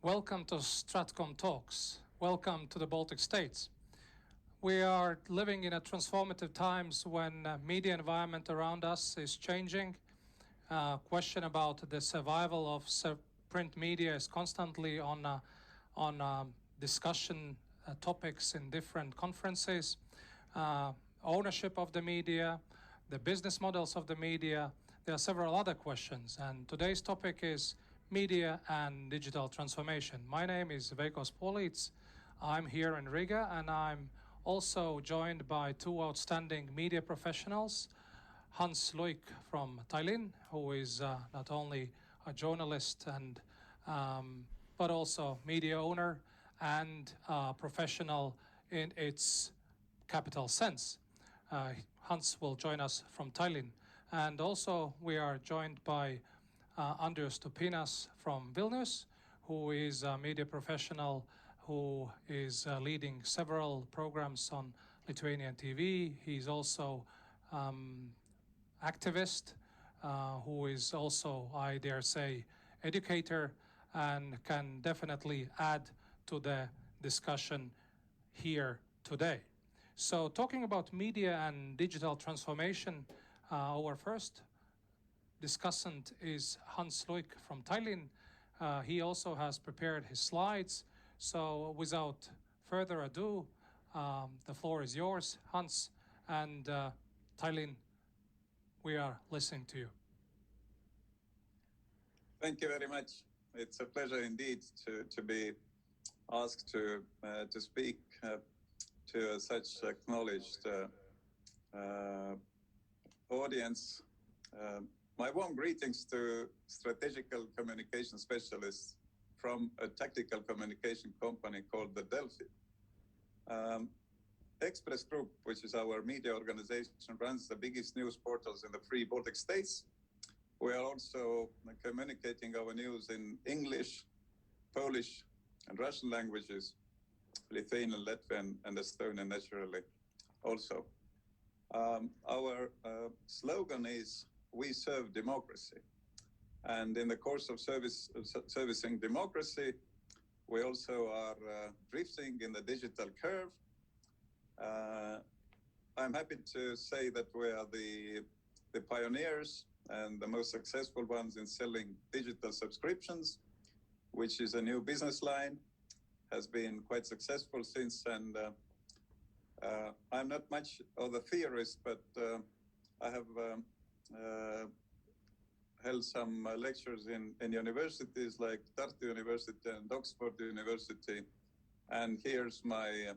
Welcome to StratCom Talks. Welcome to the Baltic States. We are living in a transformative times when media environment around us is changing. Question about the survival of print media is constantly on discussion topics in different conferences. Ownership of the media, the business models of the media. There are several other questions, and today's topic is media and digital transformation. My name is Veiko Spolits. I'm here in Riga, and I'm also joined by two outstanding media professionals. Hans Luik from Tallinn, who is not only a journalist and but also media owner and professional in its capital sense. Hans will join us from Tallinn. And also we are joined by Andrius Tupinas from Vilnius, who is a media professional who is leading several programs on Lithuanian TV. He's also activist who is also, I dare say, educator and can definitely add to the discussion here today. So talking about media and digital transformation, our first discussant is Hans Luik from Tallinn. He also has prepared his slides. So without further ado, the floor is yours, Hans, and Tallinn, we are listening to you. Thank you very much. It's a pleasure indeed to be asked to speak to such acknowledged audience. My warm greetings to strategical communication specialists from a tactical communication company called the Delphi. Express Group, which is our media organization, runs the biggest news portals in the free Baltic states. We are also communicating our news in English, Polish, and Russian languages, Lithuanian, Latvian, and Estonian naturally also. Our slogan is, "We serve democracy." And in the course of servicing democracy, we also are drifting in the digital curve. I'm happy to say that we are the pioneers and the most successful ones in selling digital subscriptions, which is a new business line, has been quite successful since. And I'm not much of a theorist, but I have held some lectures in universities like Tartu University and Oxford University. And here's my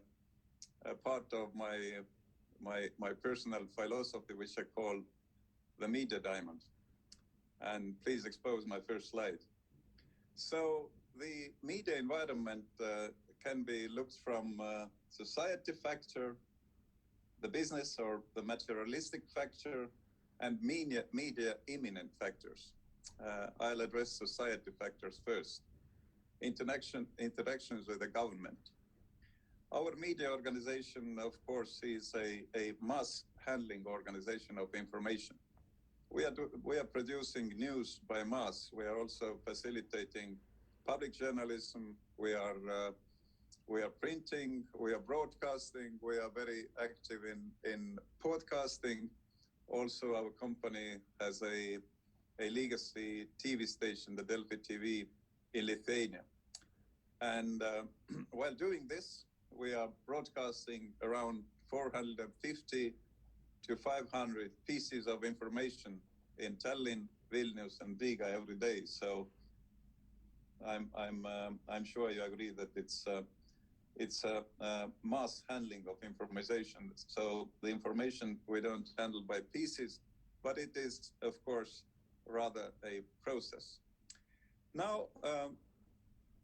part of my personal philosophy, which I call the media diamond. And please expose my first slide. So the media environment can be looked from society factor, the business or the materialistic factor, and media imminent factors. I'll address society factors first. Interactions with the government. Our media organization, of course, is a mass handling organization of information. We are producing news by mass. We are also facilitating public journalism. We are printing. We are broadcasting. We are very active in podcasting. Also, our company has a legacy TV station, the Delphi TV in Lithuania. And while doing this, we are broadcasting around 450 to 500 pieces of information in Tallinn, Vilnius, and Riga every day. So I'm sure you agree that it's a mass handling of information. So the information we don't handle by pieces, but it is, of course, rather a process. Now,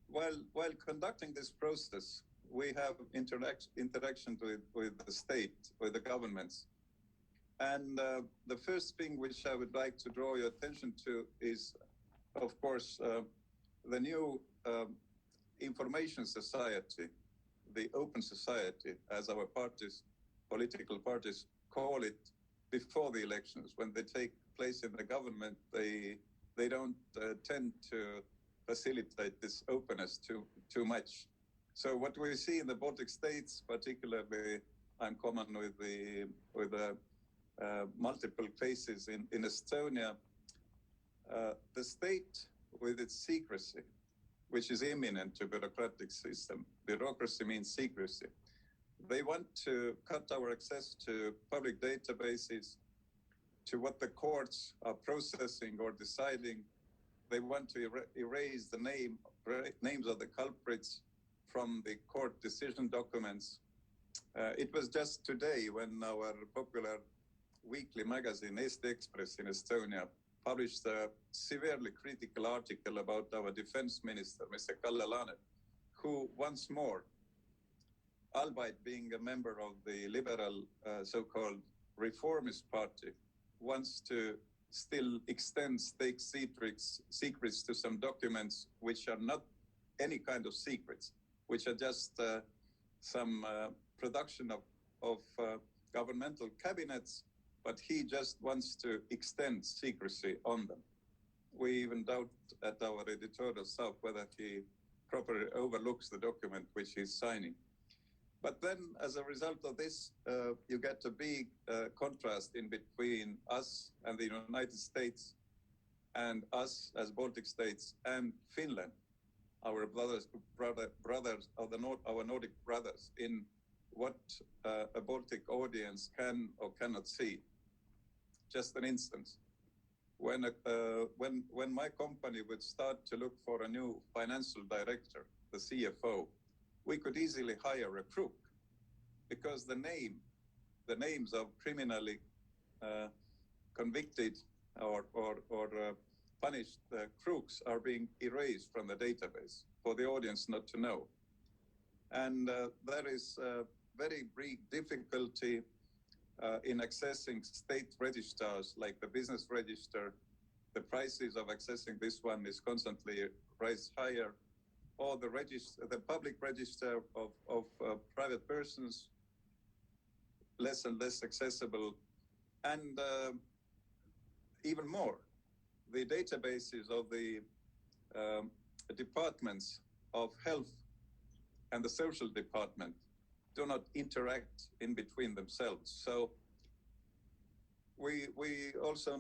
while conducting this process, we have interaction with the state, with the governments. And the first thing which I would like to draw your attention to is, of course, the new information society, the open society, as our political parties call it, before the elections. When they take place in the government, they don't tend to facilitate this openness too much. So what we see in the Baltic states, particularly, I'm common with the multiple cases in Estonia. The state, with its secrecy, which is imminent to bureaucratic system. Bureaucracy means secrecy. They want to cut our access to public databases, to what the courts are processing or deciding. They want to erase the names of the culprits from the court decision documents. It was just today when our popular weekly magazine, Eesti Express in Estonia, published a severely critical article about our defense minister, Mr. Kalle Laanet, who once more, albeit being a member of the liberal so-called reformist party, wants to still extend state secrets to some documents which are not any kind of secrets, which are just some production of governmental cabinets, but he just wants to extend secrecy on them. We even doubt at our editorial staff whether he properly overlooks the document which he's signing. But then, as a result of this, you get a big contrast in between us and the United States, and us as Baltic states and Finland, our brothers of our Nordic brothers, in what a Baltic audience can or cannot see. Just an instance. When my company would start to look for a new financial director, the CFO, we could easily hire a crook, because the names of criminally convicted or punished crooks are being erased from the database for the audience not to know. And there is very big difficulty in accessing state registers like the business register. The prices of accessing this one is constantly rise higher. Or the public register of private persons, less and less accessible. And even more, the databases of the departments of health and the social department do not interact in between themselves. So we also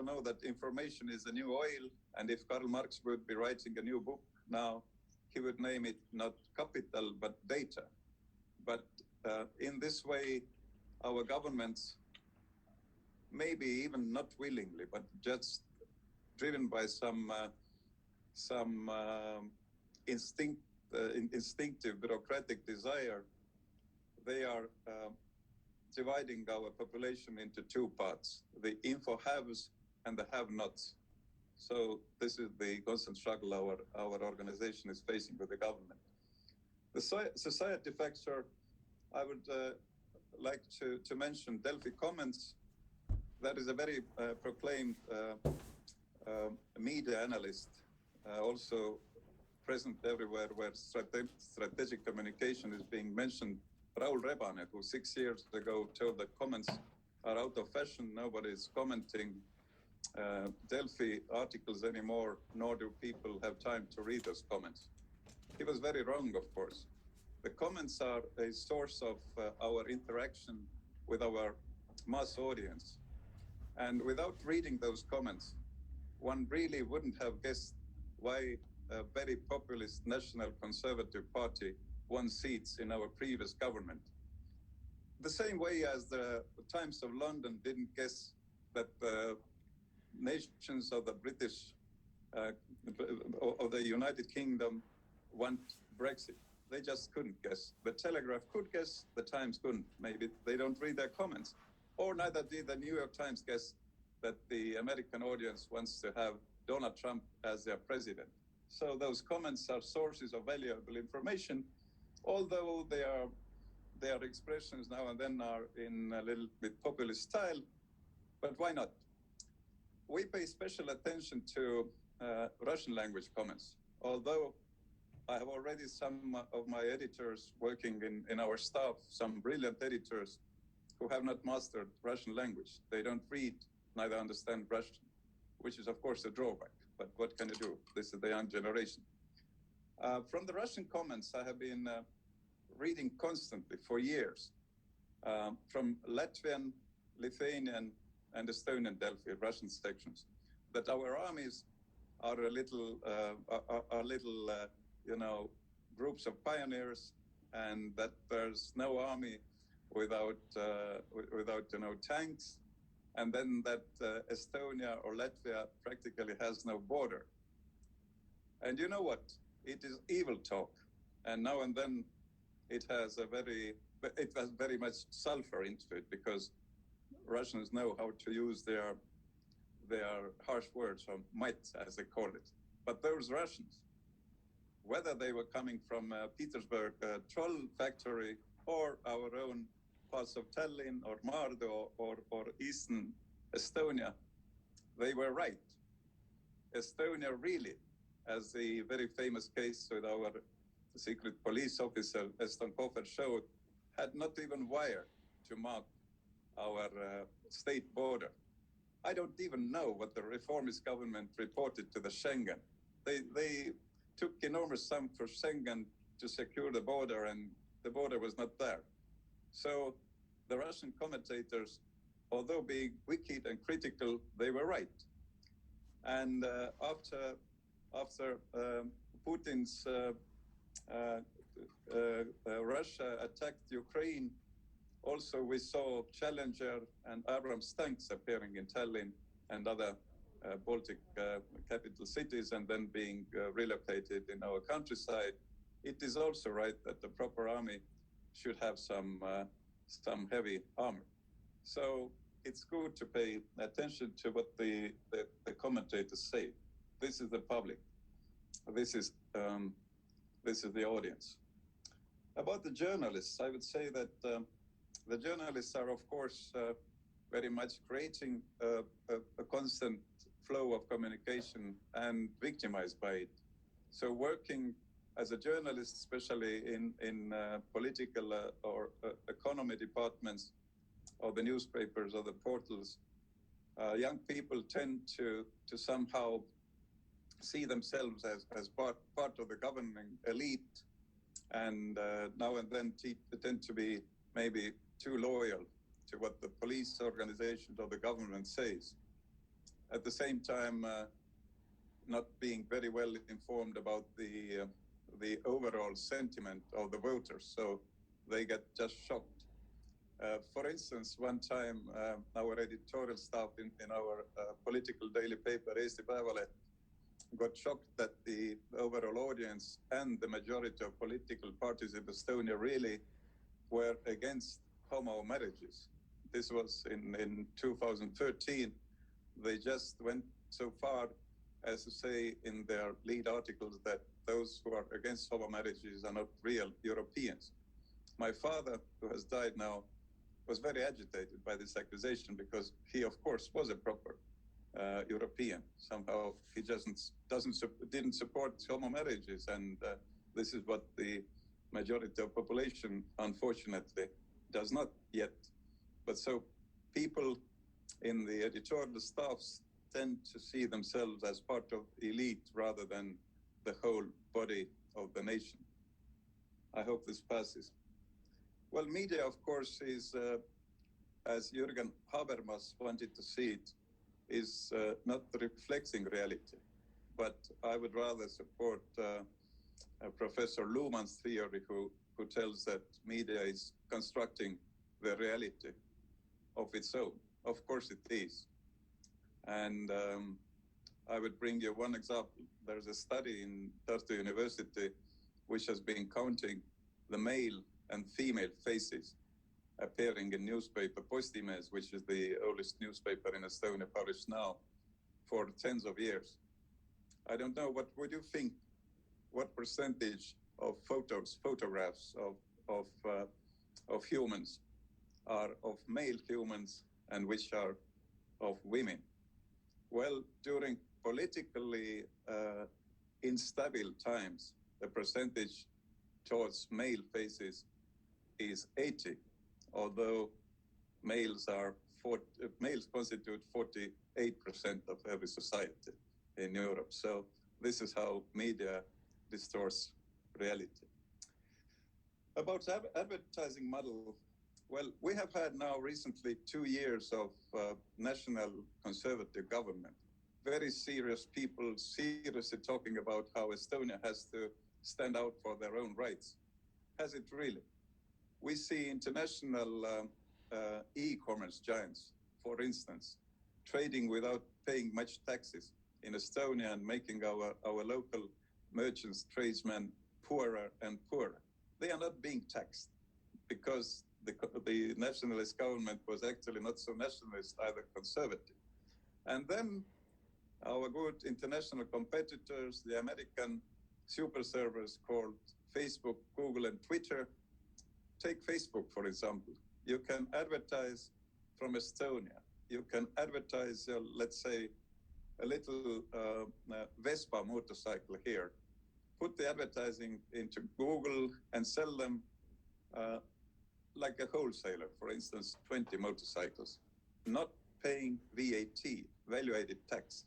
know that information is the new oil, and if Karl Marx would be writing a new book now, he would name it not capital but data. But in this way, our governments, maybe even not willingly, but just driven by some instinctive bureaucratic desire, they are dividing our population into two parts: the info haves and the have-nots. So this is the constant struggle our organization is facing with the government. The society factor, I would like to mention Delphi Comments. That is a very proclaimed media analyst, also present everywhere where strategic communication is being mentioned. Raul Rebane, who 6 years ago told that comments are out of fashion, nobody is commenting Delphi articles anymore, nor do people have time to read those comments. He was very wrong, of course. The comments are a source of our interaction with our mass audience. And without reading those comments, one really wouldn't have guessed why a very populist National Conservative Party won seats in our previous government. The same way as the Times of London didn't guess that the nations of the British, of the United Kingdom want Brexit. They just couldn't guess. The Telegraph could guess, the Times couldn't. Maybe they don't read their comments. Or neither did the New York Times guess that the American audience wants to have Donald Trump as their president. So those comments are sources of valuable information, although they are expressions now and then are in a little bit populist style, but why not? We pay special attention to Russian language comments, although I have already some of my editors working in our staff, some brilliant editors who have not mastered Russian language. They don't read, neither understand Russian, which is of course a drawback. but what can you do? This is the young generation. From the Russian comments, I have been reading constantly for years from Latvian, Lithuanian, and Estonian Delphi Russian sections that our armies are a little, groups of pioneers, and that there's no army without tanks, and then that Estonia or Latvia practically has no border. And you know what? It is evil talk, and now and then it has very much sulfur into it, because Russians know how to use their harsh words, or might, as they call it. But those Russians, whether they were coming from Petersburg troll factory or our own parts of Tallinn or Maardu or eastern Estonia, they were right. Estonia really, as the very famous case with our secret police officer Eston Kohver showed, had not even wire to mark our state border. I don't even know what the reformist government reported to the Schengen. They took enormous sum for Schengen to secure the border, and the border was not there. So the Russian commentators, although being wicked and critical, they were right. And after Putin's Russia attacked Ukraine, also we saw Challenger and Abrams tanks appearing in Tallinn and other Baltic capital cities, and then being relocated in our countryside. It is also right that the proper army should have some heavy armor. So it's good to pay attention to what the commentators say. This is the public. This is the audience. About the journalists, I would say that the journalists are, of course, very much creating a constant flow of communication and victimized by it. So working as a journalist, especially in political or economy departments of the newspapers or the portals, young people tend to somehow see themselves as part of the governing elite, and now and then tend to be maybe too loyal to what the police organizations or the government says. At the same time, not being very well informed about the overall sentiment of the voters, so they get just shocked. For instance, one time our editorial staff in our political daily paper, Eesti Päevaleht, got shocked that the overall audience and the majority of political parties in Estonia really were against homo marriages. This was in 2013. They just went so far as to say in their lead articles that those who are against homo marriages are not real Europeans. My father, who has died now, was very agitated by this accusation, because he, of course, was a proper European. Somehow he didn't support homo marriages, and this is what the majority of population, unfortunately, does not yet. But so people in the editorial staffs tend to see themselves as part of elite rather than the whole body of the nation. I hope this passes. Well, media, of course, is, as Jürgen Habermas wanted to see it, is not reflecting reality. But I would rather support Professor Luhmann's theory, who tells that media is constructing the reality of its own. Of course it is. And I would bring you one example. There's a study in Tartu University which has been counting the male and female faces appearing in newspaper Postimees, which is the oldest newspaper in Estonia, published now for tens of years. I don't know, what would you think? What percentage of photographs of humans are of male humans and which are of women? Well, during politically instable times, the percentage towards male faces is 80, although males constitute 48% of every society. in Europe. So this is how media distorts reality. About advertising model, well, we have had now recently 2 years of national conservative government. Very serious people seriously talking about how Estonia has to stand out for their own rights. Has it really? We see international e-commerce giants, for instance, trading without paying much taxes in Estonia and making our local merchants, tradesmen poorer and poorer. They are not being taxed because the nationalist government was actually not so nationalist, either conservative. And then our good international competitors, the American super servers called Facebook, Google, and Twitter. Take Facebook, for example. You can advertise from Estonia. You can advertise, let's say, a little Vespa motorcycle here. Put the advertising into Google and sell them like a wholesaler, for instance, 20 motorcycles, not paying VAT, value-added tax.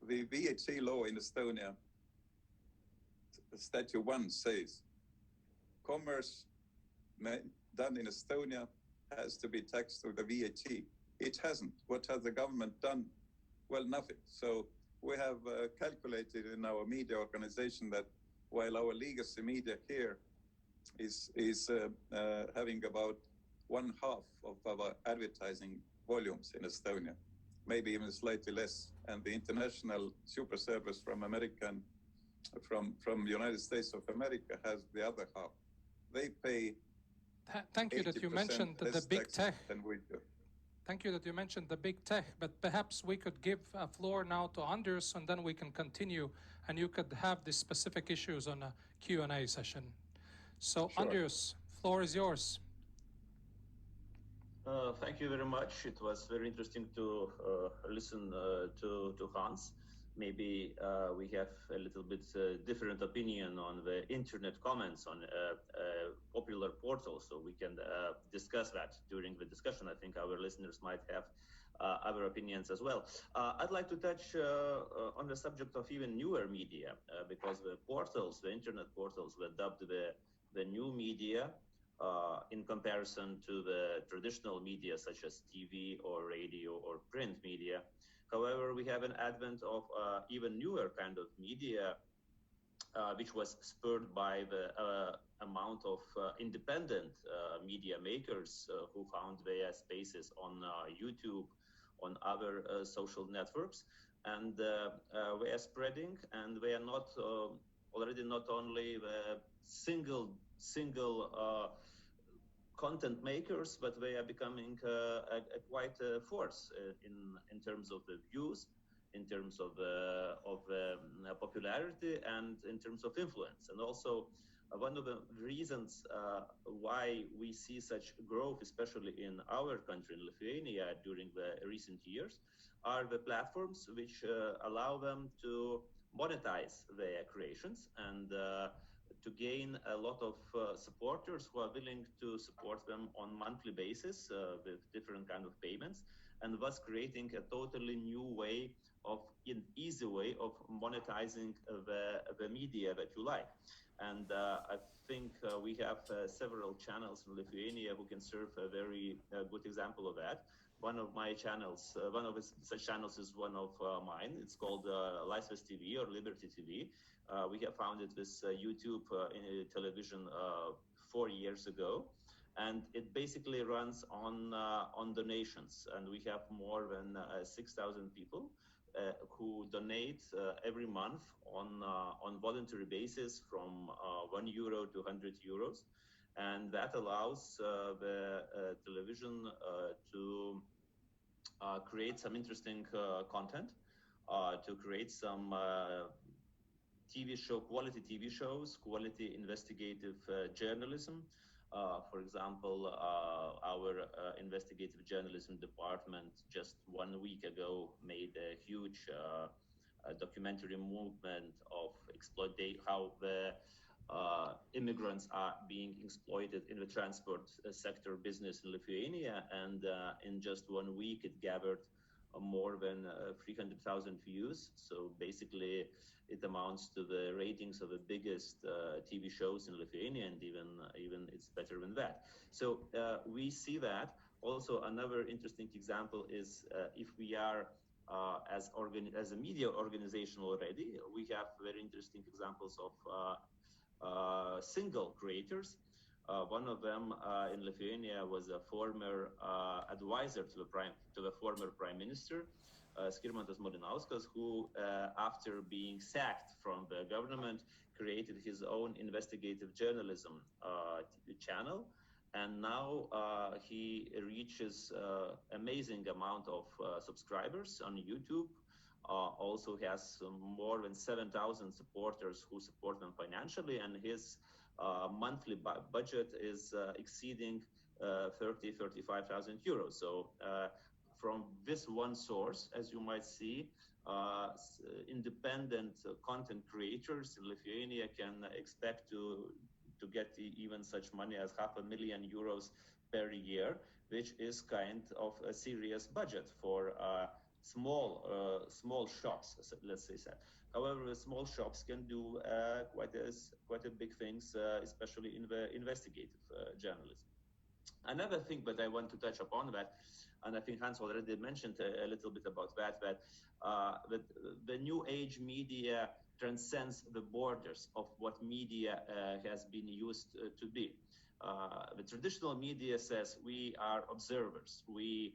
The VAT law in Estonia, Statute 1 says, commerce done in Estonia has to be taxed with the VAT. It hasn't. What has the government done? Well, nothing. So we have calculated in our media organization that while our legacy media here is having about 1/2 of our advertising volumes in Estonia, maybe even slightly less, and the international super service from United States of America has the other half. They pay. Thank you that you mentioned the big tech. Than we do. Thank you that you mentioned the big tech, but perhaps we could give a floor now to Anders, and then we can continue, and you could have the specific issues on a Q&A session. So, sure. Anders, floor is yours. Thank you very much. It was very interesting to listen to Hans. Maybe we have a little bit different opinion on the internet comments on popular portals, so we can discuss that during the discussion. I think our listeners might have other opinions as well. I'd like to touch on the subject of even newer media, because the portals, the internet portals, were dubbed the new media in comparison to the traditional media such as TV or radio or print media. However, we have an advent of even newer kind of media, which was spurred by the amount of independent media makers who found their spaces on YouTube, on other social networks, and they are spreading, and they are not already not only the single content makers, but they are becoming quite a force in terms of the views, in terms of popularity, and in terms of influence. And also, one of the reasons why we see such growth, especially in our country, in Lithuania, during the recent years, are the platforms which allow them to monetize their creations and to gain a lot of supporters who are willing to support them on monthly basis with different kind of payments, and thus creating a totally new way of an easy way of monetizing the media that you like. And I think we have several channels in Lithuania who can serve a very good example of that. One of my channels, such channels is one of mine. It's called Laisvės TV or Liberty TV. We have founded this YouTube television 4 years ago, and it basically runs on donations. And we have more than 6,000 people who donate every month on voluntary basis from €1 to €100, and that allows the television to create some interesting content, to create some quality TV shows, quality investigative journalism. For example, our investigative journalism department just 1 week ago made a huge documentary movement of how the immigrants are being exploited in the transport sector business in Lithuania, and in just 1 week it gathered more than 300,000 views. So basically, it amounts to the ratings of the biggest TV shows in Lithuania, and even it's better than that. So we see that. Also, another interesting example is if we are as a media organization already, we have very interesting examples of single creators. One of them in Lithuania was a former advisor to the former prime minister, Skirmantas Malinauskas, who, after being sacked from the government, created his own investigative journalism channel, and now he reaches amazing amount of subscribers on YouTube. Also has more than 7,000 supporters who support them financially, and his monthly budget is exceeding 35,000 euros. So from this one source, as you might see, independent content creators in Lithuania can expect to get even such money as €500,000 per year, which is kind of a serious budget for small shops, let's say that. However, the small shops can do quite a big things, especially in the investigative journalism. Another thing that I want to touch upon that, and I think Hans already mentioned a little bit about that the new age media transcends the borders of what media has been used to be. The traditional media says we are observers. We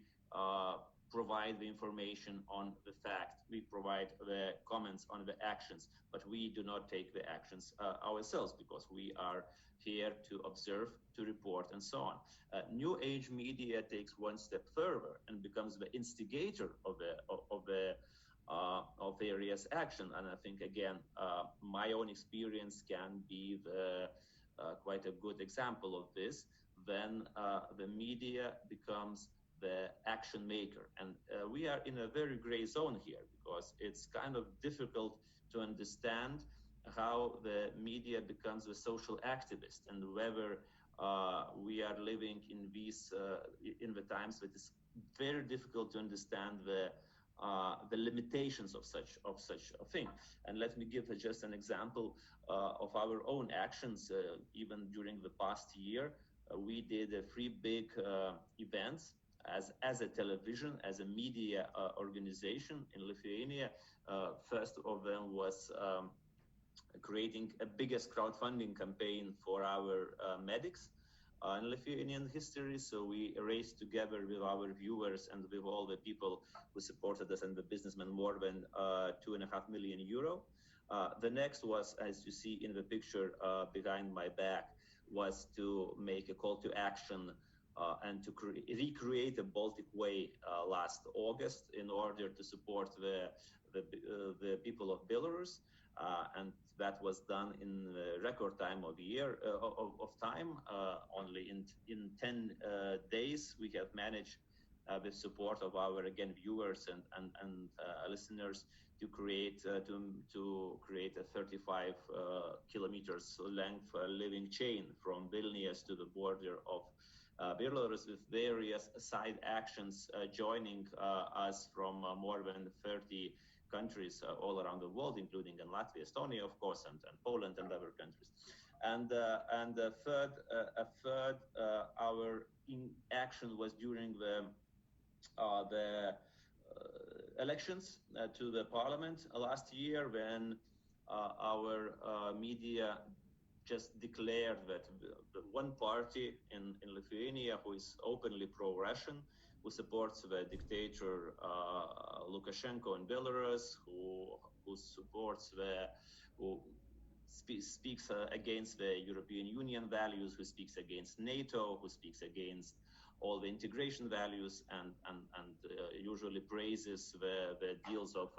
provide the information on the fact. We provide the comments on the actions, but we do not take the actions ourselves because we are here to observe, to report, and so on. New age media takes one step further and becomes the instigator of various action. And I think again, my own experience can be quite a good example of this. Then the media becomes the action maker, and we are in a very gray zone here because it's kind of difficult to understand how the media becomes a social activist, and whether we are living in these in the times that it's very difficult to understand the limitations of such a thing. And let me give just an example of our own actions. Even during the past year, we did 3 big events as a television, as a media organization in Lithuania. First of them was creating a biggest crowdfunding campaign for our medics in Lithuanian history. So we raised together with our viewers and with all the people who supported us and the businessmen more than €2.5 million. The next was, as you see in the picture behind my back, was to make a call to action and to recreate the Baltic Way last August in order to support the people of Belarus, and that was done in a record time of time. Only in 10 days, we have managed, with support of our viewers and listeners, to create a 35 kilometers length living chain from Vilnius to the border of Belarus, with various side actions joining us from more than 30 countries all around the world, including in Latvia, Estonia, of course, and Poland and other countries. And a third our action was during the elections to the parliament last year, when our media just declared that the one party in Lithuania who is openly pro-Russian, who supports the dictator Lukashenko in Belarus, who speaks against the European Union values, who speaks against NATO, who speaks against all the integration values, and usually praises the deals of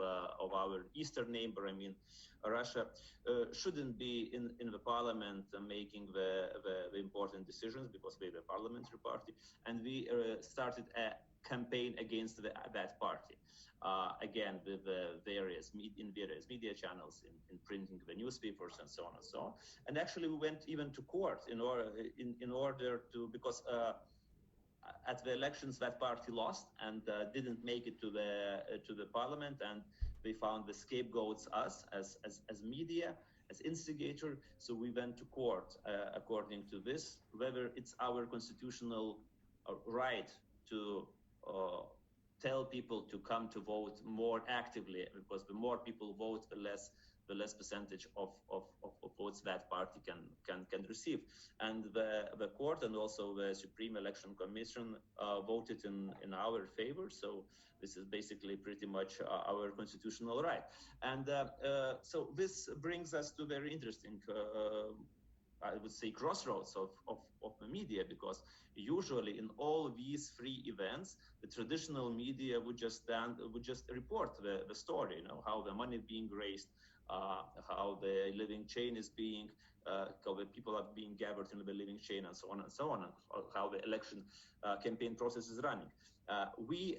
our eastern neighbor. I mean, Russia shouldn't be in the parliament making the important decisions, because we're the parliamentary party, and we started a campaign against that party. Again, with various media channels, in printing the newspapers and so on and so on. And actually, we went even to court in order to, because at the elections that party lost and didn't make it to the parliament, and they found the scapegoats us as media, as instigator. So we went to court according to this, whether it's our constitutional right to tell people to come to vote more actively, because the more people vote, the less percentage of votes that party can receive. And the court and also the Supreme Election Commission voted in our favor. So this is basically pretty much our constitutional right. And so this brings us to very interesting I would say crossroads of the media, because usually in all these three events, the traditional media would just report the story, how the money is being raised, how the living chain is being, how the people are being gathered in the living chain, and so on and so on, and how the election campaign process is running. We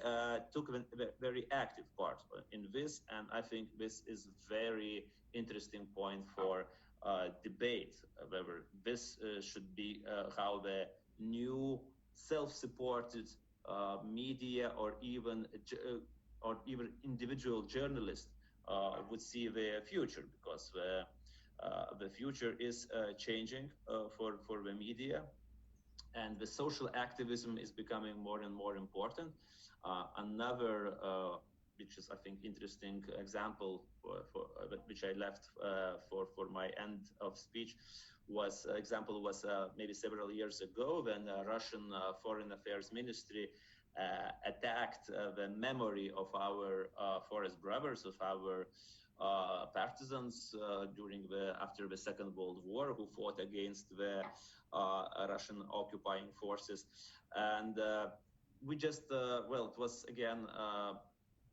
took a very active part in this, and I think this is very interesting point for debate, whether this should be how the new self-supported media or even individual journalists would see their future, because the future is changing for the media, and the social activism is becoming more and more important. Another which is, I think, interesting example which I left for my end of speech was maybe several years ago, when Russian Foreign Affairs Ministry attacked the memory of our forest brothers, of our partisans after the Second World War, who fought against the Russian occupying forces. And we just it was again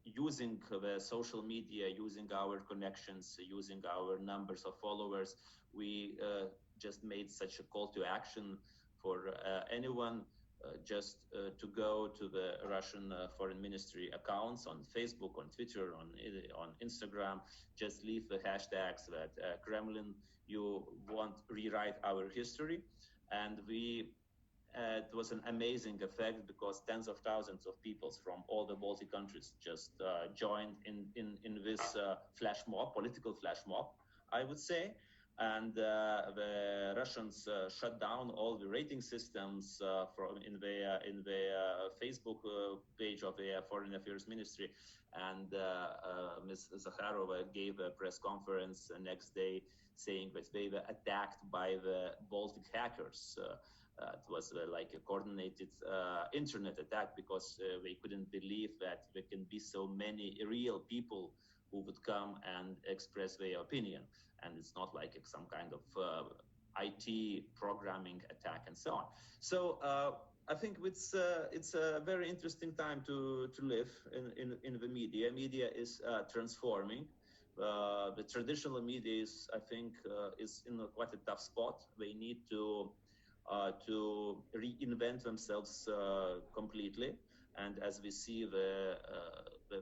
using the social media, using our connections, using our numbers of followers. We just made such a call to action for anyone just to go to the Russian Foreign Ministry accounts on Facebook, on Twitter, on Instagram. Just leave the hashtags that Kremlin, you want rewrite our history. And it was an amazing effect, because tens of thousands of people from all the Baltic countries just joined in this political flash mob, I would say. And the Russians shut down all the rating systems in the Facebook page of the Foreign Affairs Ministry. And Ms. Zakharova gave a press conference the next day saying that they were attacked by the Baltic hackers. It was like a coordinated internet attack, because they couldn't believe that there can be so many real people who would come and express their opinion. And it's not like some kind of IT programming attack and so on. So I think it's a very interesting time to live in the media. Media is transforming. The traditional media is, I think, is in quite a tough spot. They need to reinvent themselves completely. And as we see, the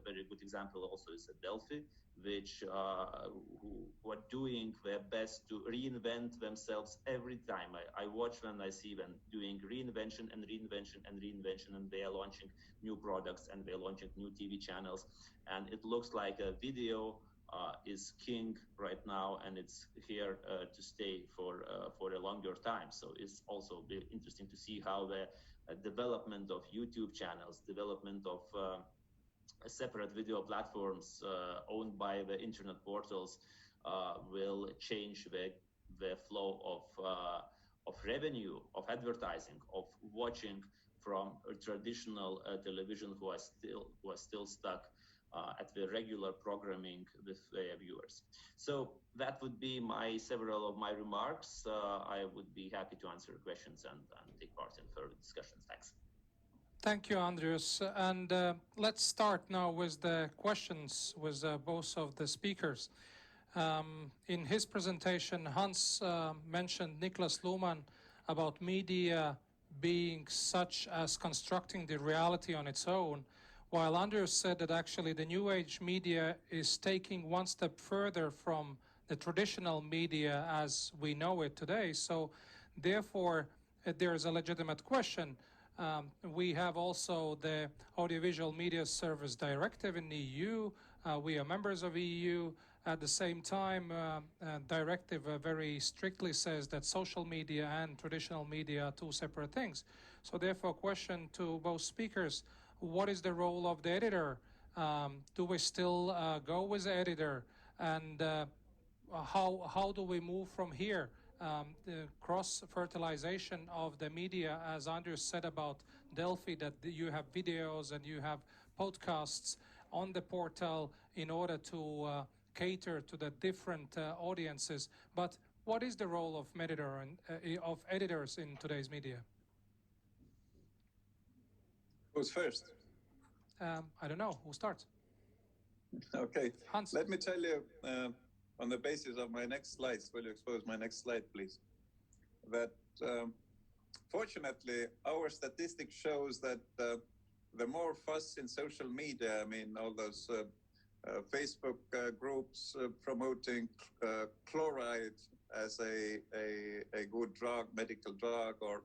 very good example also is Delphi, which who are doing their best to reinvent themselves every time. I watch them, I see them doing reinvention, and they are launching new products, and they're launching new TV channels. And it looks like a video is king right now, and it's here to stay for a longer time. So it's also very interesting to see how the development of YouTube channels, development of separate video platforms owned by the internet portals will change the flow of revenue, of advertising, of watching from a traditional television who are still stuck at the regular programming with their viewers. So that would be several of my remarks. I would be happy to answer questions and take part in further discussions. Thanks. Thank you, Andrius. And let's start now with the questions with both of the speakers. In his presentation, Hans mentioned Niklas Luhmann about media being such as constructing the reality on its own, while Andrius said that actually the new age media is taking one step further from the traditional media as we know it today. So therefore, there is a legitimate question. We have also the Audiovisual Media Service Directive in EU. We are members of EU. At the same time, directive very strictly says that social media and traditional media are two separate things. So therefore, question to both speakers, what is the role of the editor? Do we still go with the editor? And how do we move from here? The cross-fertilization of the media, as Andrew said about Delphi, that you have videos and you have podcasts on the portal in order to cater to the different audiences. But what is the role of of editors in today's media? Who's first? I don't know. Who starts? Okay. Hans. Let me tell you, on the basis of my next slides, will you expose my next slide, please? That fortunately, our statistics shows that the more fuss in social media, I mean, all those Facebook groups promoting chloride as a good drug, medical drug, or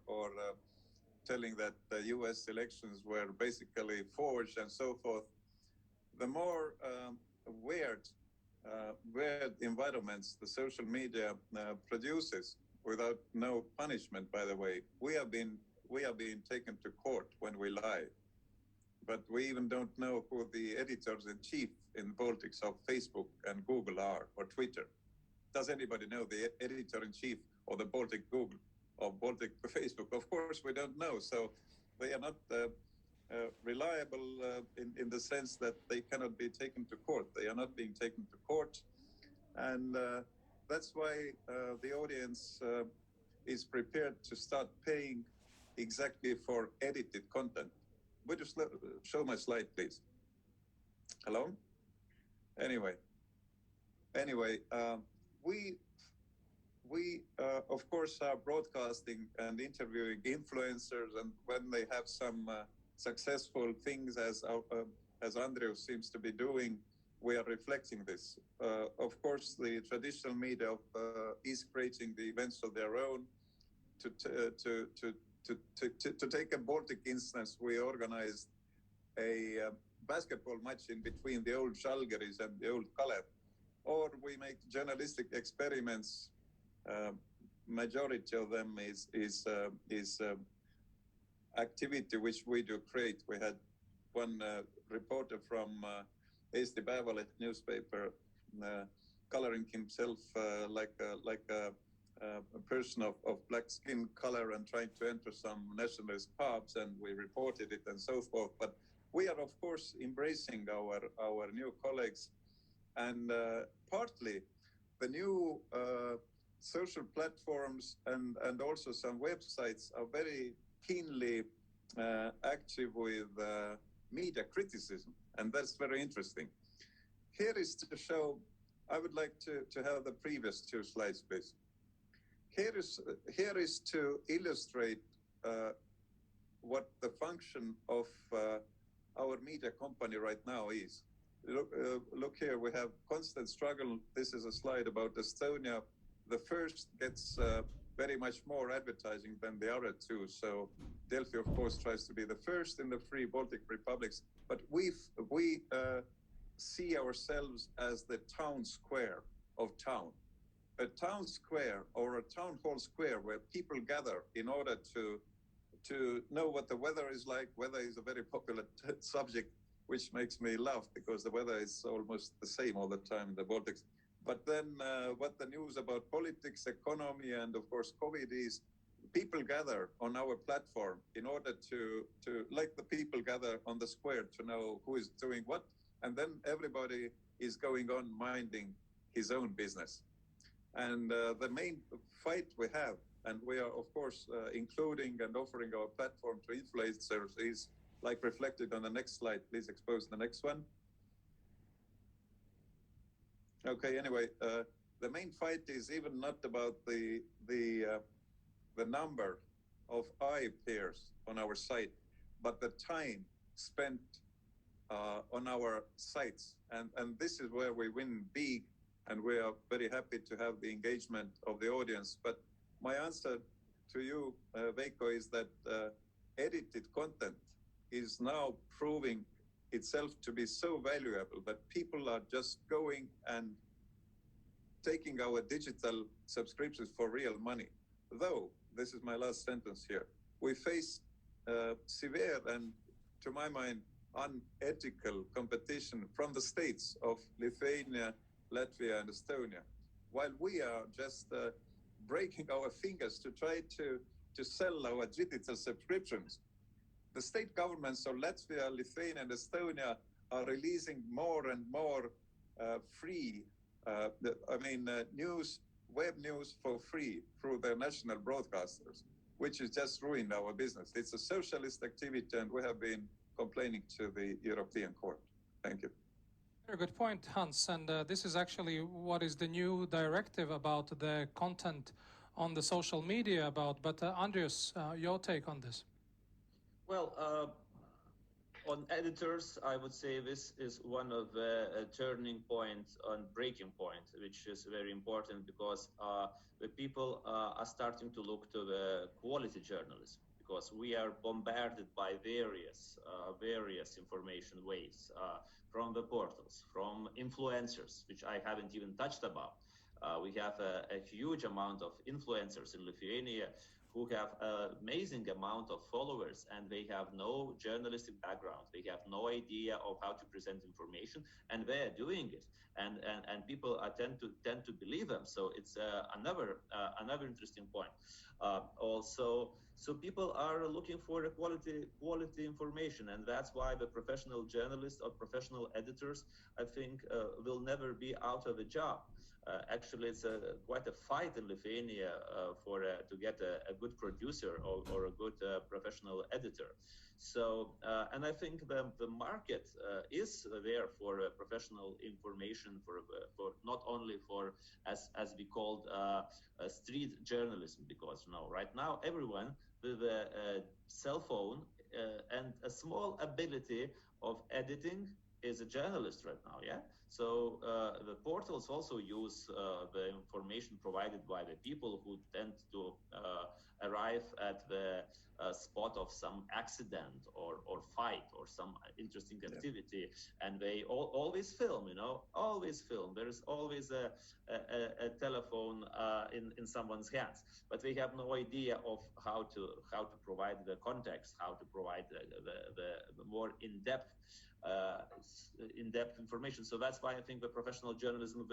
telling that the US elections were basically forged and so forth, the more weird environments the social media produces without no punishment, by the way. We are being taken to court when we lie. But we even don't know who the editors-in-chief in Baltics of Facebook and Google are, or Twitter. Does anybody know the editor-in-chief or the Baltic Google or Baltic Facebook? Of course, we don't know. So they are not reliable in the sense that they cannot be taken to court. They are not being taken to court. And that's why the audience is prepared to start paying exactly for edited content. Would you show my slide, please? Hello? Anyway, we of course are broadcasting and interviewing influencers, and when they have some successful things, as Andrew seems to be doing, we are reflecting this. Of course, the traditional media is creating the events of their own. To take a Baltic instance, we organized a basketball match in between the old Žalgiris and the old Kalev, or we make journalistic experiments. Majority of them is activity which we do create. We had one reporter from Eesti Päevaleht newspaper coloring himself like a person of black skin color and trying to enter some nationalist pubs, and we reported it and so forth. But we are, of course, embracing our new colleagues, and partly the new social platforms and also some websites are very keenly active with media criticism, and that's very interesting. Here is to show, I would like to have the previous two slides, please. Here is to illustrate what the function of our media company right now is. Look here, we have constant struggle. This is a slide about Estonia. The first gets very much more advertising than the other two. So Delphi, of course, tries to be the first in the three Baltic republics, but we see ourselves as the town square of town. A town square or a town hall square where people gather in order to know what the weather is like. Weather is a very popular subject, which makes me laugh because the weather is almost the same all the time in the Baltics. But then what the news about politics, economy, and of course COVID is, people gather on our platform in order to like the people gather on the square to know who is doing what, and then everybody is going on minding his own business. And the main fight we have, and we are of course including and offering our platform to influencers, is like reflected on the next slide. Please expose the next one. Okay, anyway, the main fight is even not about the number of eye pairs on our site, but the time spent on our sites. And this is where we win big, and we are very happy to have the engagement of the audience. But my answer to you, Veiko, is that edited content is now proving itself to be so valuable that people are just going and taking our digital subscriptions for real money. Though, this is my last sentence here, we face severe and, to my mind, unethical competition from the states of Lithuania, Latvia, and Estonia, while we are just breaking our fingers to try to sell our digital subscriptions. The state governments of Latvia, Lithuania, and Estonia are releasing more and more free, news, web news for free through their national broadcasters, which has just ruined our business. It's a socialist activity, and we have been complaining to the European Court. Thank you. Very good point, Hans. And this is actually what is the new directive about the content on the social media about. But Andrius, your take on this? Well, on editors, I would say this is one of the turning points and breaking point, which is very important because the people are starting to look to the quality journalism, because we are bombarded by various information ways from the portals, from influencers, which I haven't even touched about. We have a huge amount of influencers in Lithuania who have an amazing amount of followers, and they have no journalistic background. They have no idea of how to present information, and they are doing it, and people tend to believe them. So it's another interesting point. Also, so people are looking for a quality information, and that's why the professional journalists or professional editors, I think, will never be out of a job. Actually, it's quite a fight in Lithuania to get a good producer or a good professional editor. So, and I think the market is there for professional information, for not only for as we called street journalism, because right now everyone with a cell phone and a small ability of editing is a journalist right now, yeah? So the portals also use the information provided by the people who tend to arrive at the spot of some accident or fight or some interesting activity, and they always film, always film. There is always a telephone in someone's hands, but they have no idea of how to provide the context, how to provide the more in-depth information. So that's why I think the professional journalism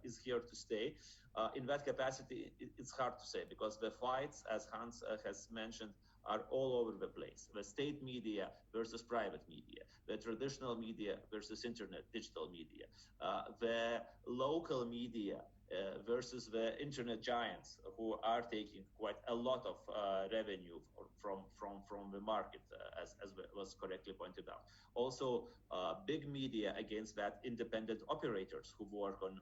is here to stay. In that capacity, it's hard to say, because the fights, as Hans has mentioned, are all over the place. The state media versus private media, the traditional media versus internet, digital media, the local media versus the internet giants, who are taking quite a lot of revenue from the market, as was correctly pointed out. Also, big media against that independent operators who work on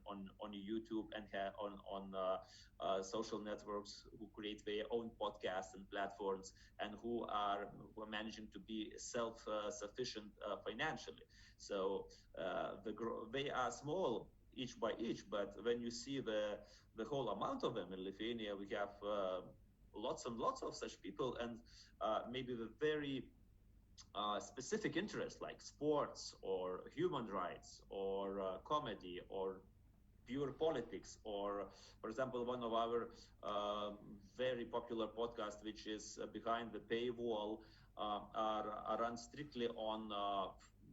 YouTube and on social networks, who create their own podcasts and platforms, and who are managing to be self-sufficient financially. So they are small each by each, but when you see the whole amount of them in Lithuania, we have lots and lots of such people, and maybe the very specific interests like sports or human rights or comedy or pure politics, or, for example, one of our very popular podcasts, which is Behind the Paywall, are run strictly on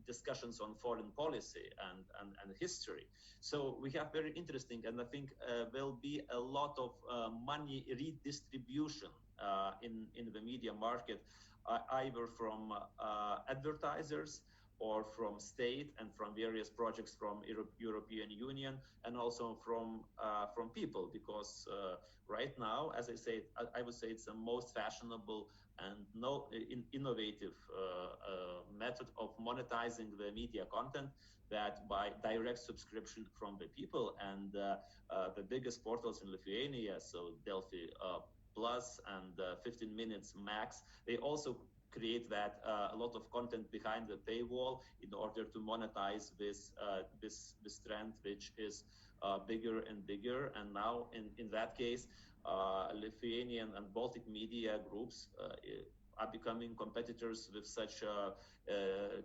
discussions on foreign policy and history. So we have very interesting, and I think there'll be a lot of money redistribution in the media market, either from advertisers or from state and from various projects from European Union, and also from people, because right now, as I say, I would say it's the most fashionable and innovative method of monetizing the media content, that by direct subscription from the people. And the biggest portals in Lithuania, so Delphi Plus and 15 Minutes Max, they also create that a lot of content behind the paywall in order to monetize this trend, which is bigger and bigger. And now in that case, Lithuanian and Baltic media groups are becoming competitors with such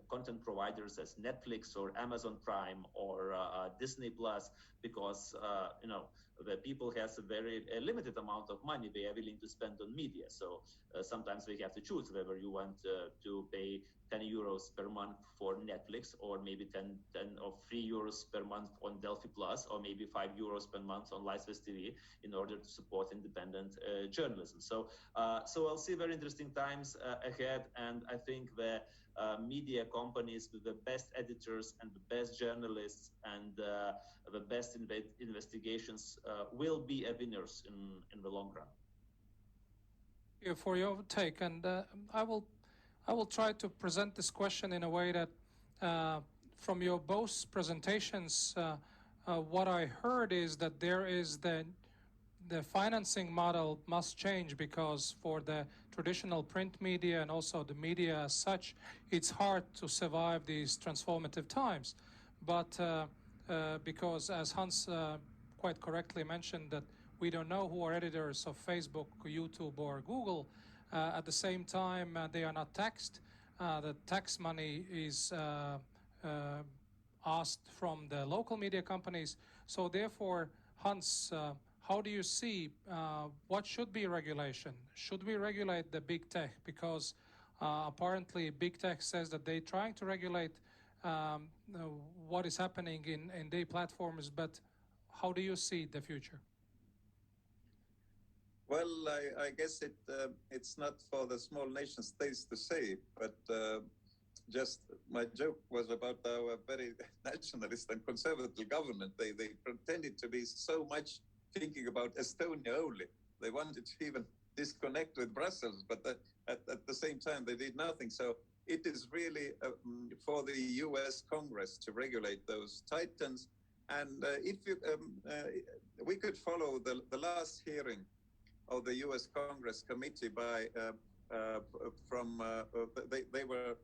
content providers as Netflix or Amazon Prime or Disney Plus, because the people has a very limited amount of money they are willing to spend on media. So sometimes they have to choose whether you want to pay 10 euros per month for Netflix, or maybe 10 or 3 euros per month on Delphi Plus, or maybe 5 euros per month on Laisvės TV in order to support independent journalism. So I'll see very interesting times ahead, and I think the media companies with the best editors and the best journalists and the best investigations will be winners in the long run. Thank you for your take, and I will try to present this question in a way that from your both presentations, what I heard is that there is the financing model must change, because for the traditional print media and also the media as such, it's hard to survive these transformative times. But because, as Hans quite correctly mentioned, that we don't know who are editors of Facebook, YouTube, or Google. At the same time, they are not taxed. The tax money is asked from the local media companies. So therefore, Hans, how do you see what should be regulation? Should we regulate the big tech? Because apparently big tech says that they're trying to regulate what is happening in their platforms, but how do you see the future? Well, I guess it's not for the small nation states to say, but just my joke was about our very nationalist and conservative government. They pretended to be so much thinking about Estonia only. They wanted to even disconnect with Brussels, but at the same time, they did nothing. So it is really for the US Congress to regulate those titans. And if you, we could follow the last hearing of the US Congress committee by they were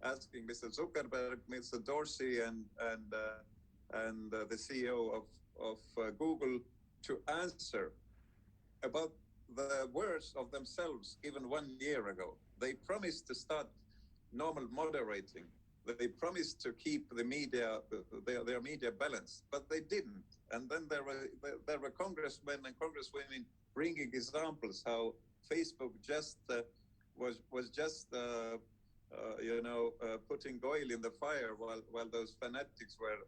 asking Mr. Zuckerberg, Mr. Dorsey, and the CEO of Google to answer about the words of themselves given 1 year ago. They promised to start normal moderating. They promised to keep the media, their media balanced, but they didn't. And then there were congressmen and congresswomen bringing examples how Facebook just was just putting oil in the fire while those fanatics were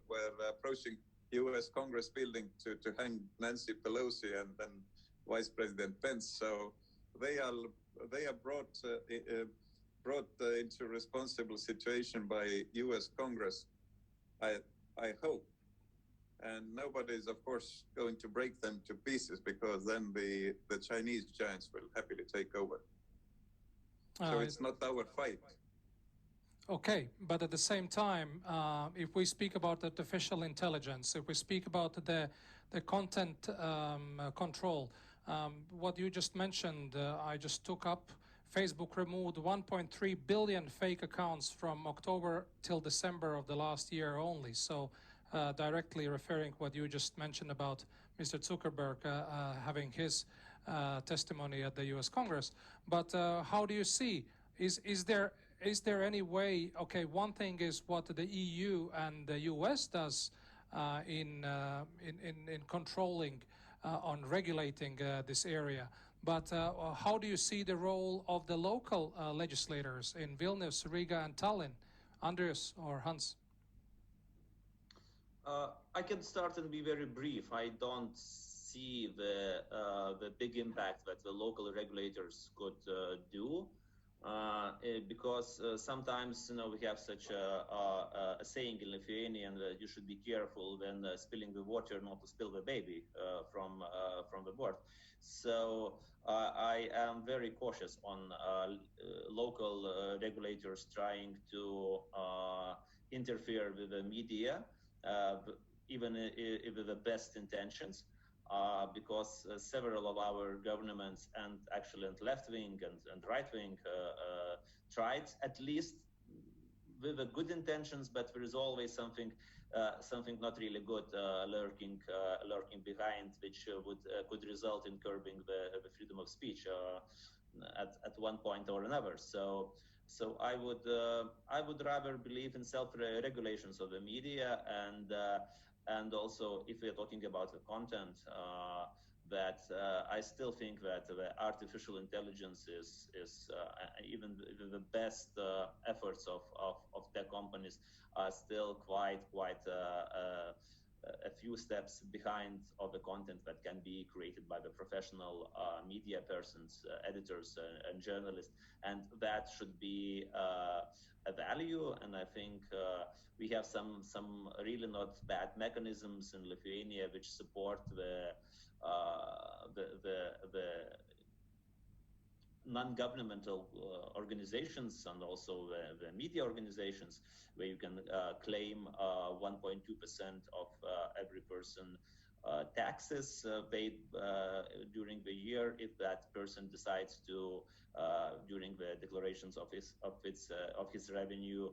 approaching U.S. Congress building to hang Nancy Pelosi and then Vice President Pence. So they are brought into a responsible situation by U.S. Congress, I hope. And nobody is, of course, going to break them to pieces, because then the Chinese giants will happily take over. So it's not our fight. Okay, but at the same time, if we speak about artificial intelligence, if we speak about the content control, what you just mentioned, I just took up. Facebook removed 1.3 billion fake accounts from October till December of the last year only. So directly referring what you just mentioned about Mr. Zuckerberg having his testimony at the U.S. Congress. But how do you see? Is there any way? Okay, one thing is what the EU and the U.S. does in controlling on regulating this area. But how do you see the role of the local legislators in Vilnius, Riga, and Tallinn? Andreas or Hans? I can start and be very brief. I don't see the big impact that the local regulators could do, because sometimes we have such a saying in Lithuanian that you should be careful when spilling the water, not to spill the baby from the board. So I am very cautious on local regulators trying to interfere with the media, even with the best intentions, because several of our governments and actually left-wing and right-wing tried, at least with the good intentions, but there is always something not really good lurking behind, which could result in curbing the freedom of speech. at one point or another. So I would rather believe in self-regulations of the media, and also if we're talking about the content, that I still think that the artificial intelligence is even the best efforts of tech companies are still quite a few steps behind of the content that can be created by the professional media persons, editors, and journalists, and that should be a value. And I think we have some really not bad mechanisms in Lithuania which support the non-governmental organizations and also the media organizations, where you can claim 1.2% of every person taxes paid during the year if that person decides to, during the declarations of his revenue,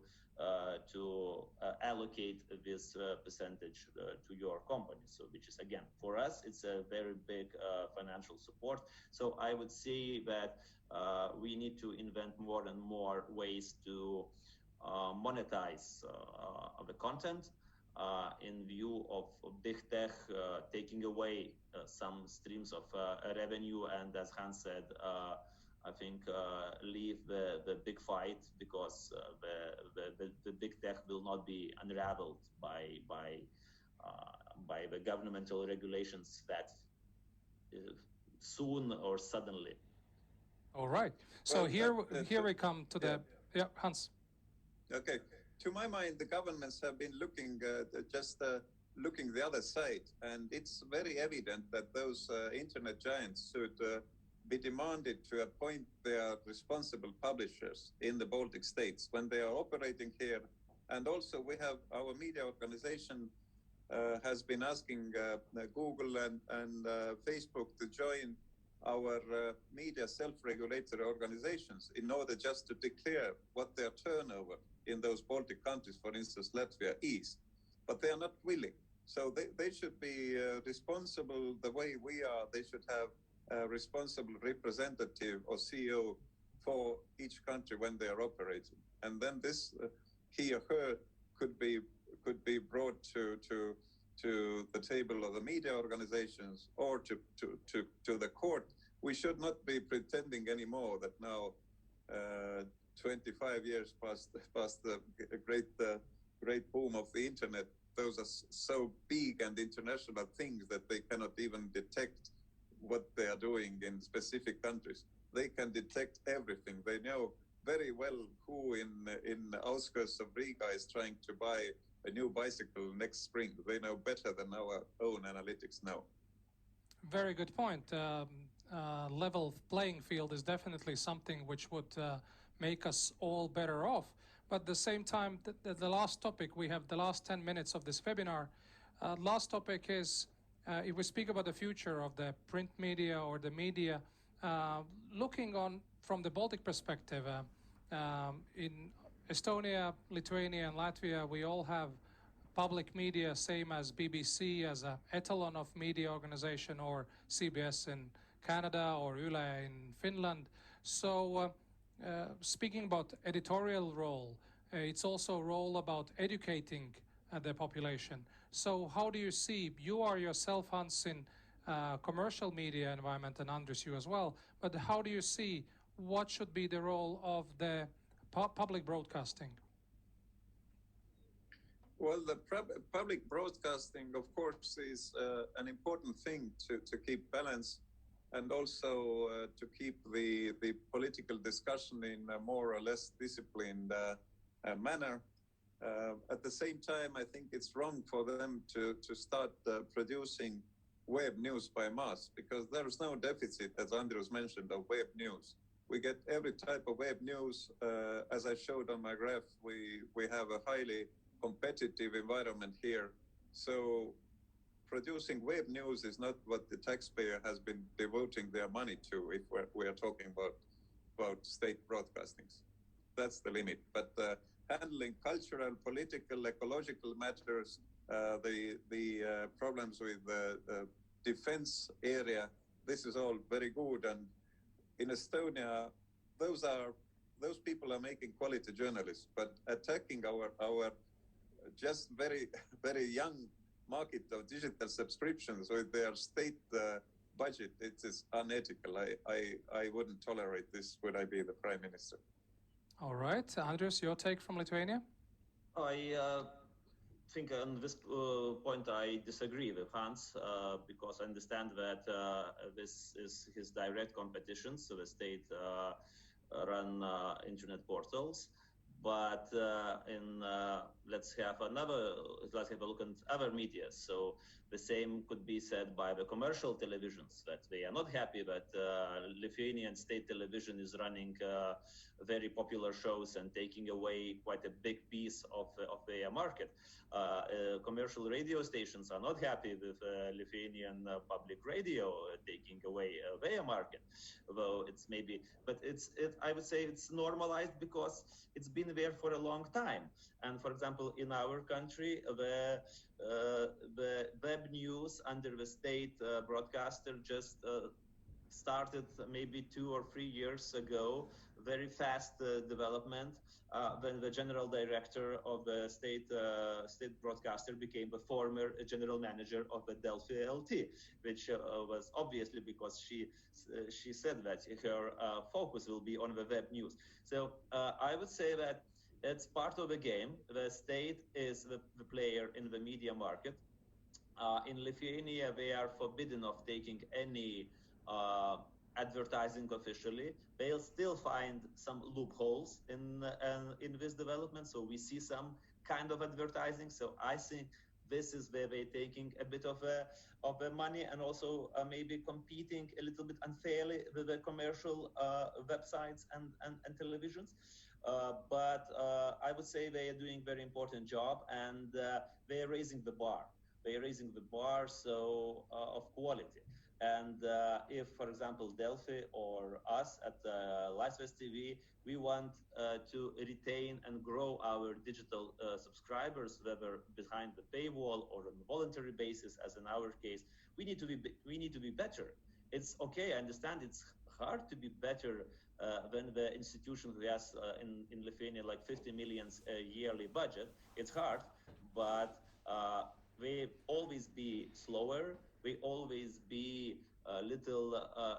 to allocate this percentage to your company. So, which is, again, for us, it's a very big financial support. So I would say that we need to invent more and more ways to monetize the content in view of big tech taking away some streams of revenue, and as Hans said, I think leave the big fight, because the big tech will not be unraveled by the governmental regulations that soon or suddenly. All right. So Well, here we come to the Hans. Okay. To my mind, the governments have been looking looking the other side, and it's very evident that those internet giants should be demanded to appoint their responsible publishers in the Baltic states when they are operating here. And also, we have our media organization has been asking Google and Facebook to join our media self-regulatory organizations in order just to declare what their turnover in those Baltic countries, for instance, Latvia, is. But they are not willing. So they should be responsible the way we are. They should have a responsible representative or CEO for each country when they are operating. And then this, he or her, could be brought to the table of the media organizations or to the court. We should not be pretending anymore that now 25 years past the great boom of the internet, those are so big and international things that they cannot even detect what they are doing in specific countries. They can detect everything. They know very well who in the outskirts of Riga is trying to buy a new bicycle next spring. They know better than our own analytics now. Very good point. Level playing field is definitely something which would make us all better off. But at the same time, the last topic, we have the last 10 minutes of this webinar. Last topic is, if we speak about the future of the print media or the media, looking on from the Baltic perspective, in Estonia, Lithuania, and Latvia, we all have public media, same as BBC as an etalon of media organization, or CBS in Canada or Yle in Finland. So speaking about editorial role, it's also a role about educating the population. So how do you see, you are yourself, Hans, in commercial media environment, and Andres, you as well, but how do you see what should be the role of the public broadcasting? Well, the public broadcasting, of course, is an important thing to keep balance, and also to keep the political discussion in a more or less disciplined manner. At the same time, I think it's wrong for them to start producing web news by mass, because there is no deficit, as Andrews mentioned, of web news. We get every type of web news. As I showed on my graph, we have a highly competitive environment here. So producing web news is not what the taxpayer has been devoting their money to, if we are talking about state broadcastings. That's the limit. But handling cultural, political, ecological matters, the problems with the defense area, this is all very good. And in Estonia, those people are making quality journalists, but attacking our just very very young market of digital subscriptions with their state budget, it is unethical. I wouldn't tolerate this. Would I be the prime minister? All right, Andrius, your take from Lithuania? I think on this point I disagree with Hans because I understand that this is his direct competition, so the state run internet portals. But let's have a look at other media. So the same could be said by the commercial televisions, that they are not happy that Lithuanian state television is running very popular shows and taking away quite a big piece of their market. Commercial radio stations are not happy with Lithuanian public radio taking away their market, though I would say it's normalized because it's been there for a long time. And for example, in our country, the web news under the state broadcaster just started maybe 2 or 3 years ago, very fast development, when the general director of the state broadcaster became the former general manager of the Delphi LT, which was obviously because she said that her focus will be on the web news. So I would say that it's part of the game. The state is the player in the media market. In Lithuania, they are forbidden of taking any advertising officially. They'll still find some loopholes in this development. So we see some kind of advertising. So I think this is where they're taking a bit of the money and also maybe competing a little bit unfairly with the commercial websites and televisions. But I would say they are doing very important job, and they are raising the bar. They are raising the bar of quality. And if, for example, Delphi or us at Laisvės TV, we want to retain and grow our digital subscribers, whether behind the paywall or on a voluntary basis, as in our case, we need to be better. It's okay. I understand it's hard to be better when the institution who has in Lithuania like 50 million yearly budget. It's hard, but we always be slower. We always be a little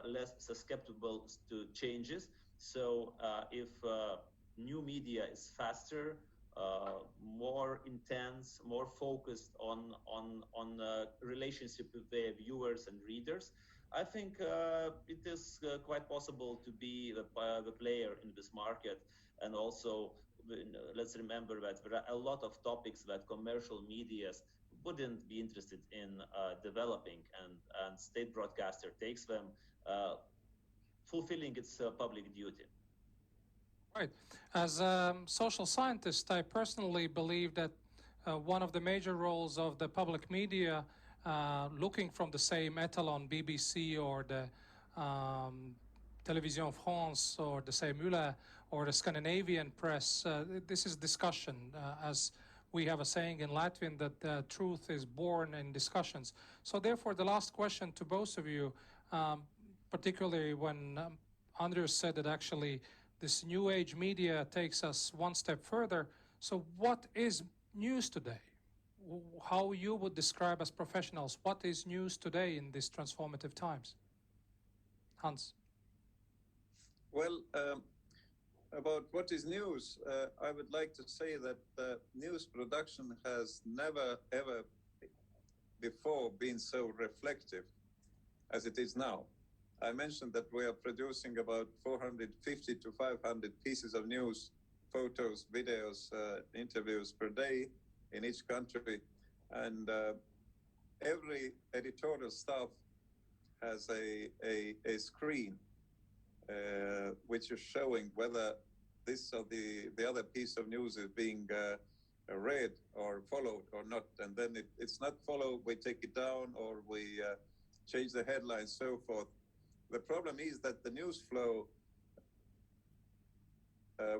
less susceptible to changes. So if new media is faster, more intense, more focused on relationship with their viewers and readers, I think it is quite possible to be the player in this market. And also, let's remember that there are a lot of topics that commercial medias wouldn't be interested in developing, and state broadcaster takes them, fulfilling its public duty. Right. As a social scientist, I personally believe that one of the major roles of the public media, looking from the same etalon, BBC or the Télévision France or the same Yle or the Scandinavian press, this is discussion, as we have a saying in Latvian that truth is born in discussions. So therefore, the last question to both of you, particularly when Andrius said that actually this new age media takes us one step further. So what is news today? How you would describe as professionals, what is news today in these transformative times? Hans. Well, about what is news, I would like to say that news production has never, ever before been so reflective as it is now. I mentioned that we are producing about 450 to 500 pieces of news, photos, videos, interviews per day in each country. And every editorial staff has a screen which is showing whether this or the other piece of news is being read or followed or not. And then it's not followed, we take it down or we change the headlines, so forth. The problem is that the news flow,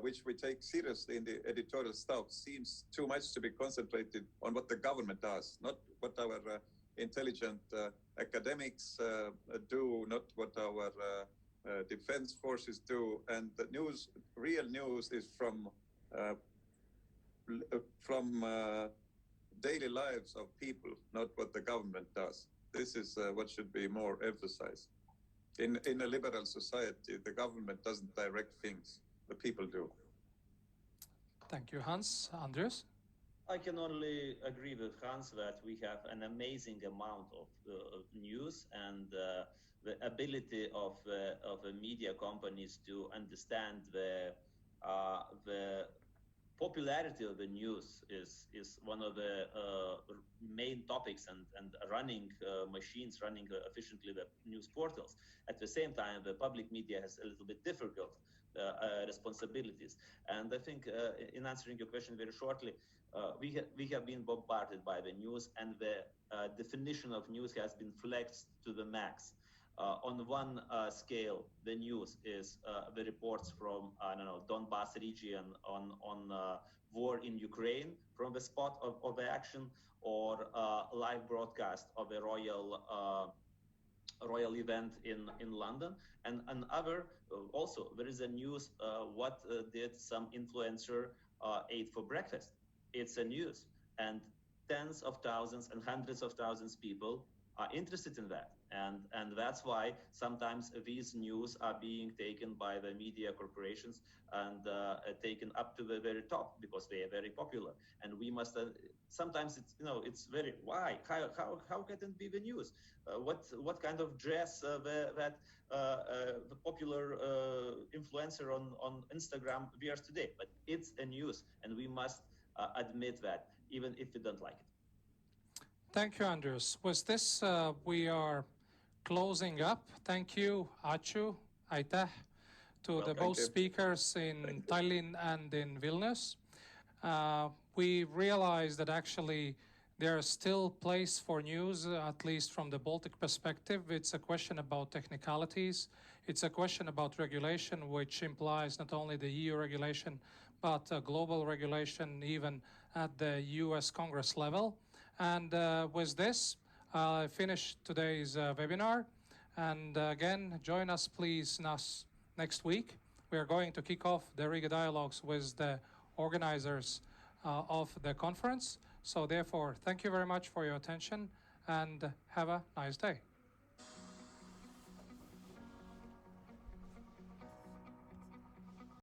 which we take seriously in the editorial staff, seems too much to be concentrated on what the government does, not what our intelligent academics do, not what our defense forces do, and the news, real news, is from daily lives of people, not what the government does. This is what should be more emphasized. In a liberal society, the government doesn't direct things; the people do. Thank you, Hans. Andreas? I can only agree with Hans that we have an amazing amount of news, and the ability of the media companies to understand the popularity of the news is one of the main topics, and running machines, running efficiently the news portals. At the same time, the public media has a little bit difficult responsibilities. And I think in answering your question very shortly, we have been bombarded by the news, and the definition of news has been flexed to the max. On one scale, the news is the reports from, I don't know, Donbas region on war in Ukraine from the spot of the action, or live broadcast of a royal event in London. And another, also, there is a news, what did some influencer ate for breakfast. It's a news, and tens of thousands and hundreds of thousands of people are interested in that. And that's why sometimes these news are being taken by the media corporations and taken up to the very top, because they are very popular. And we must, sometimes it's, it's very, why? How can it be the news? What kind of dress that the popular influencer on Instagram wears today? But it's a news, and we must admit that, even if we don't like it. Thank you, Andreas. With this, we are closing up. Thank you, Achu, Aitäh, to the both speakers in Tallinn and in Vilnius. We realize that actually there is still place for news, at least from the Baltic perspective. It's a question about technicalities. It's a question about regulation, which implies not only the EU regulation, but global regulation, even at the US Congress level. And with this, I finish today's webinar. And again, join us, please, next week. We are going to kick off the Riga Dialogues with the organizers of the conference. So therefore, thank you very much for your attention, and have a nice day.